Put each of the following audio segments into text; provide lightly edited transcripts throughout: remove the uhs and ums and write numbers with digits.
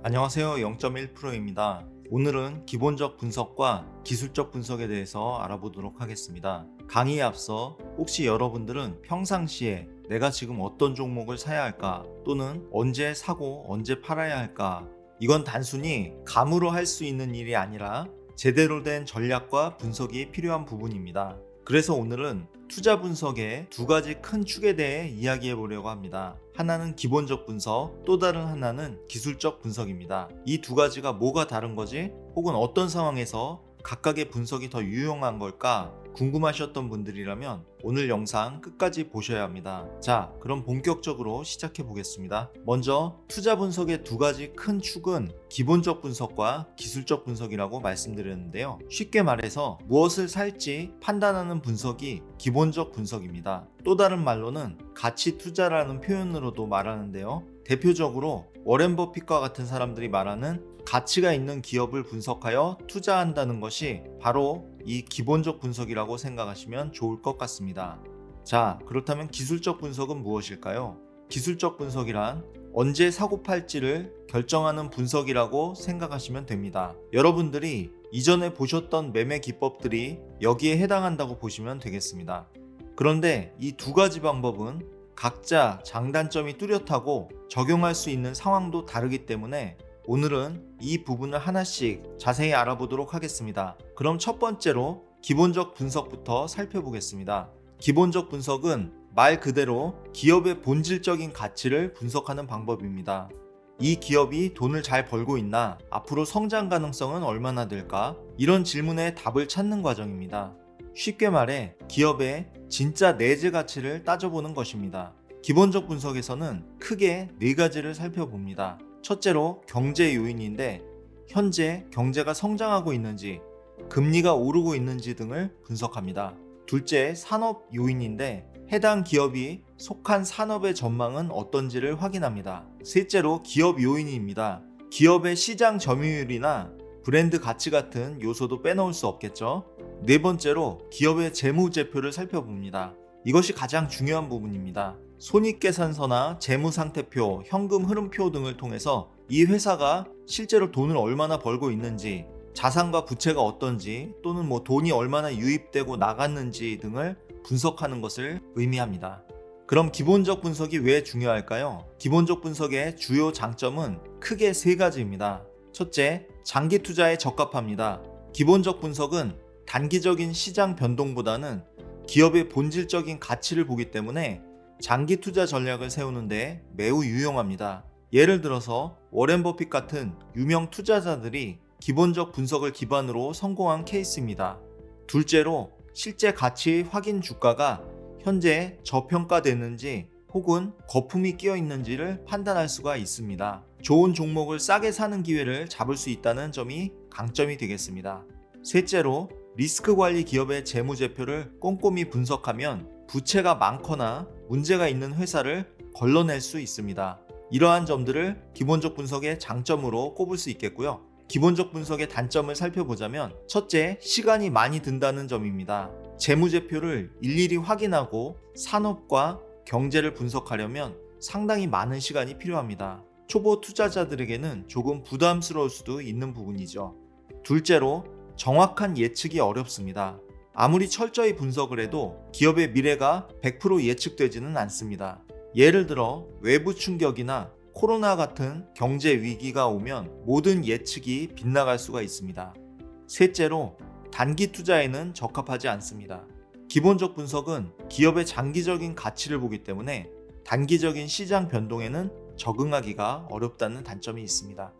안녕하세요. 0.1%입니다. 오늘은 기본적 분석과 기술적 분석에 대해서 알아보도록 하겠습니다. 강의에 앞서 혹시 여러분들은 평상시에 내가 지금 어떤 종목을 사야 할까 또는 언제 사고 언제 팔아야 할까, 이건 단순히 감으로 할 수 있는 일이 아니라 제대로 된 전략과 분석이 필요한 부분입니다. 그래서 오늘은 투자 분석의 두 가지 큰 축에 대해 이야기해 보려고 합니다. 하나는 기본적 분석, 또 다른 하나는 기술적 분석입니다. 이 두 가지가 뭐가 다른 거지? 혹은 어떤 상황에서 각각의 분석이 더 유용한 걸까? 궁금하셨던 분들이라면 오늘 영상 끝까지 보셔야 합니다. 자, 그럼 본격적으로 시작해 보겠습니다. 먼저 투자 분석의 두 가지 큰 축은 기본적 분석과 기술적 분석이라고 말씀드렸는데요. 쉽게 말해서 무엇을 살지 판단하는 분석이 기본적 분석입니다. 또 다른 말로는 가치 투자라는 표현으로도 말하는데요. 대표적으로 워렌 버핏과 같은 사람들이 말하는 가치가 있는 기업을 분석하여 투자한다는 것이 바로 이 기본적 분석이라고 생각하시면 좋을 것 같습니다. 자, 그렇다면 기술적 분석은 무엇일까요? 기술적 분석이란 언제 사고 팔지를 결정하는 분석이라고 생각하시면 됩니다. 여러분들이 이전에 보셨던 매매 기법들이 여기에 해당한다고 보시면 되겠습니다. 그런데 이 두 가지 방법은 각자 장단점이 뚜렷하고 적용할 수 있는 상황도 다르기 때문에 오늘은 이 부분을 하나씩 자세히 알아보도록 하겠습니다. 그럼 첫 번째로 기본적 분석부터 살펴보겠습니다. 기본적 분석은 말 그대로 기업의 본질적인 가치를 분석하는 방법입니다. 이 기업이 돈을 잘 벌고 있나? 앞으로 성장 가능성은 얼마나 될까? 이런 질문에 답을 찾는 과정입니다. 쉽게 말해 기업의 진짜 내재 가치를 따져보는 것입니다. 기본적 분석에서는 크게 네 가지를 살펴봅니다. 첫째로 경제 요인인데 현재 경제가 성장하고 있는지, 금리가 오르고 있는지 등을 분석합니다. 둘째, 산업 요인인데 해당 기업이 속한 산업의 전망은 어떤지를 확인합니다. 셋째로 기업 요인입니다. 기업의 시장 점유율이나 브랜드 가치 같은 요소도 빼놓을 수 없겠죠. 네 번째로 기업의 재무제표를 살펴봅니다. 이것이 가장 중요한 부분입니다. 손익계산서나 재무상태표, 현금 흐름표 등을 통해서 이 회사가 실제로 돈을 얼마나 벌고 있는지, 자산과 부채가 어떤지, 또는 돈이 얼마나 유입되고 나갔는지 등을 분석하는 것을 의미합니다. 그럼 기본적 분석이 왜 중요할까요? 기본적 분석의 주요 장점은 크게 세 가지입니다. 첫째, 장기 투자에 적합합니다. 기본적 분석은 단기적인 시장 변동보다는 기업의 본질적인 가치를 보기 때문에 장기 투자 전략을 세우는데 매우 유용합니다. 예를 들어서 워렌 버핏 같은 유명 투자자들이 기본적 분석을 기반으로 성공한 케이스입니다. 둘째로 실제 가치 확인 주가가 현재 저평가됐는지 혹은 거품이 끼어 있는지를 판단할 수가 있습니다. 좋은 종목을 싸게 사는 기회를 잡을 수 있다는 점이 강점이 되겠습니다. 셋째로 리스크 관리 기업의 재무제표를 꼼꼼히 분석하면 부채가 많거나 문제가 있는 회사를 걸러낼 수 있습니다. 이러한 점들을 기본적 분석의 장점으로 꼽을 수 있겠고요. 기본적 분석의 단점을 살펴보자면 첫째, 시간이 많이 든다는 점입니다. 재무제표를 일일이 확인하고 산업과 경제를 분석하려면 상당히 많은 시간이 필요합니다. 초보 투자자들에게는 조금 부담스러울 수도 있는 부분이죠. 둘째로 정확한 예측이 어렵습니다. 아무리 철저히 분석을 해도 기업의 미래가 100% 예측되지는 않습니다. 예를 들어 외부 충격이나 코로나 같은 경제 위기가 오면 모든 예측이 빗나갈 수가 있습니다. 셋째로 단기 투자에는 적합하지 않습니다. 기본적 분석은 기업의 장기적인 가치를 보기 때문에 단기적인 시장 변동에는 적응하기가 어렵다는 단점이 있습니다.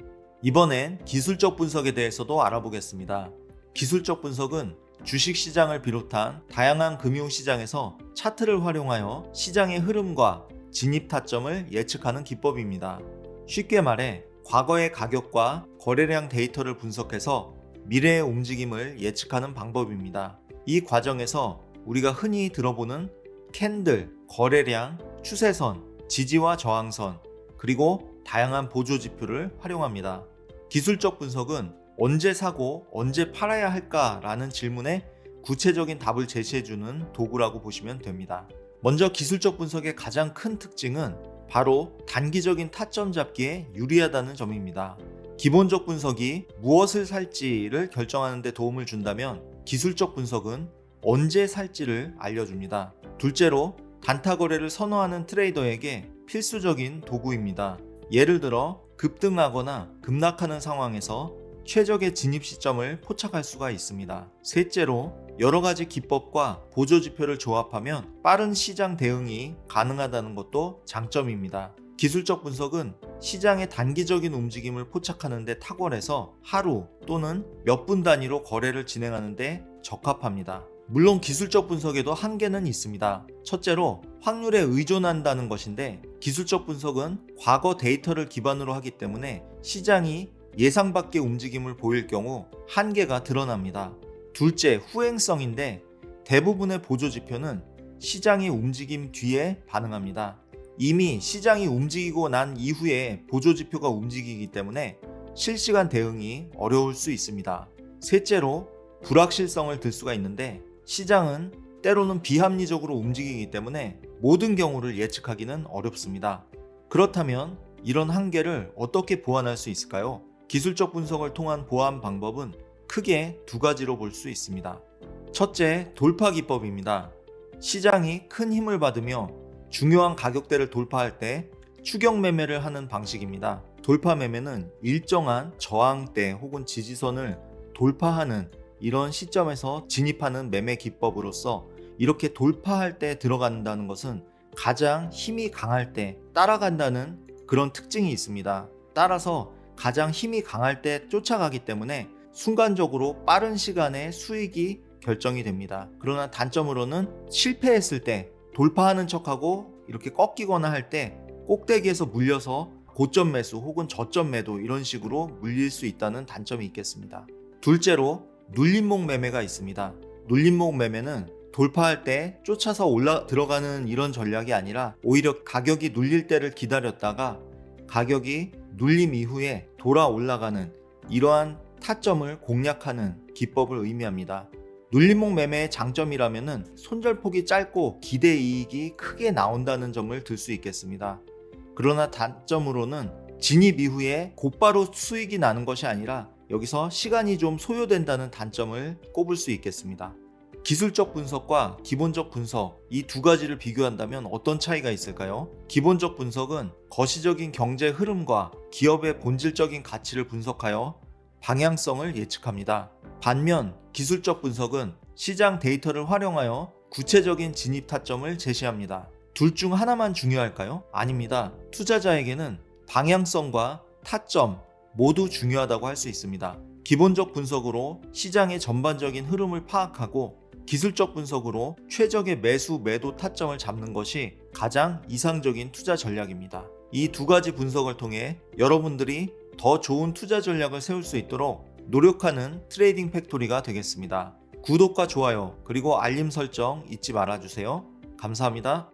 이번엔 기술적 분석에 대해서도 알아보겠습니다. 기술적 분석은 주식시장을 비롯한 다양한 금융시장에서 차트를 활용하여 시장의 흐름과 진입 타점을 예측하는 기법입니다. 쉽게 말해 과거의 가격과 거래량 데이터를 분석해서 미래의 움직임을 예측하는 방법입니다. 이 과정에서 우리가 흔히 들어보는 캔들, 거래량, 추세선, 지지와 저항선, 그리고 다양한 보조지표를 활용합니다. 기술적 분석은 언제 사고 언제 팔아야 할까라는 질문에 구체적인 답을 제시해주는 도구라고 보시면 됩니다. 먼저 기술적 분석의 가장 큰 특징은 바로 단기적인 타점 잡기에 유리하다는 점입니다. 기본적 분석이 무엇을 살지를 결정하는 데 도움을 준다면 기술적 분석은 언제 살지를 알려줍니다. 둘째로 단타 거래를 선호하는 트레이더에게 필수적인 도구입니다. 예를 들어 급등하거나 급락하는 상황에서 최적의 진입 시점을 포착할 수가 있습니다. 셋째로 여러 가지 기법과 보조 지표를 조합하면 빠른 시장 대응이 가능하다는 것도 장점입니다. 기술적 분석은 시장의 단기적인 움직임을 포착하는 데 탁월해서 하루 또는 몇 분 단위로 거래를 진행하는 데 적합합니다. 물론 기술적 분석에도 한계는 있습니다. 첫째로 확률에 의존한다는 것인데 기술적 분석은 과거 데이터를 기반으로 하기 때문에 시장이 예상 밖의 움직임을 보일 경우 한계가 드러납니다. 둘째, 후행성인데 대부분의 보조 지표는 시장이 움직임 뒤에 반응합니다. 이미 시장이 움직이고 난 이후에 보조 지표가 움직이기 때문에 실시간 대응이 어려울 수 있습니다. 셋째로 불확실성을 들 수가 있는데 시장은 때로는 비합리적으로 움직이기 때문에 모든 경우를 예측하기는 어렵습니다. 그렇다면 이런 한계를 어떻게 보완할 수 있을까요? 기술적 분석을 통한 보완 방법은 크게 두 가지로 볼 수 있습니다. 첫째, 돌파 기법입니다. 시장이 큰 힘을 받으며 중요한 가격대를 돌파할 때 추격 매매를 하는 방식입니다. 돌파 매매는 일정한 저항대 혹은 지지선을 돌파하는 이런 시점에서 진입하는 매매 기법으로서 이렇게 돌파할 때 들어간다는 것은 가장 힘이 강할 때 따라간다는 그런 특징이 있습니다. 따라서 가장 힘이 강할 때 쫓아가기 때문에 순간적으로 빠른 시간에 수익이 결정이 됩니다. 그러나 단점으로는 실패했을 때 돌파하는 척하고 이렇게 꺾이거나 할 때 꼭대기에서 물려서 고점 매수 혹은 저점 매도 이런 식으로 물릴 수 있다는 단점이 있겠습니다. 둘째로 눌림목 매매가 있습니다. 눌림목 매매는 돌파할 때 쫓아서 들어가는 이런 전략이 아니라 오히려 가격이 눌릴 때를 기다렸다가 가격이 눌림 이후에 돌아 올라가는 이러한 타점을 공략하는 기법을 의미합니다. 눌림목 매매의 장점이라면은 손절폭이 짧고 기대 이익이 크게 나온다는 점을 들 수 있겠습니다. 그러나 단점으로는 진입 이후에 곧바로 수익이 나는 것이 아니라 여기서 시간이 좀 소요된다는 단점을 꼽을 수 있겠습니다. 기술적 분석과 기본적 분석 이 두 가지를 비교한다면 어떤 차이가 있을까요? 기본적 분석은 거시적인 경제 흐름과 기업의 본질적인 가치를 분석하여 방향성을 예측합니다. 반면 기술적 분석은 시장 데이터를 활용하여 구체적인 진입 타점을 제시합니다. 둘 중 하나만 중요할까요? 아닙니다. 투자자에게는 방향성과 타점 모두 중요하다고 할 수 있습니다. 기본적 분석으로 시장의 전반적인 흐름을 파악하고 기술적 분석으로 최적의 매수 매도 타점을 잡는 것이 가장 이상적인 투자 전략입니다. 이 두 가지 분석을 통해 여러분들이 더 좋은 투자 전략을 세울 수 있도록 노력하는 트레이딩 팩토리가 되겠습니다. 구독과 좋아요 그리고 알림 설정 잊지 말아주세요. 감사합니다.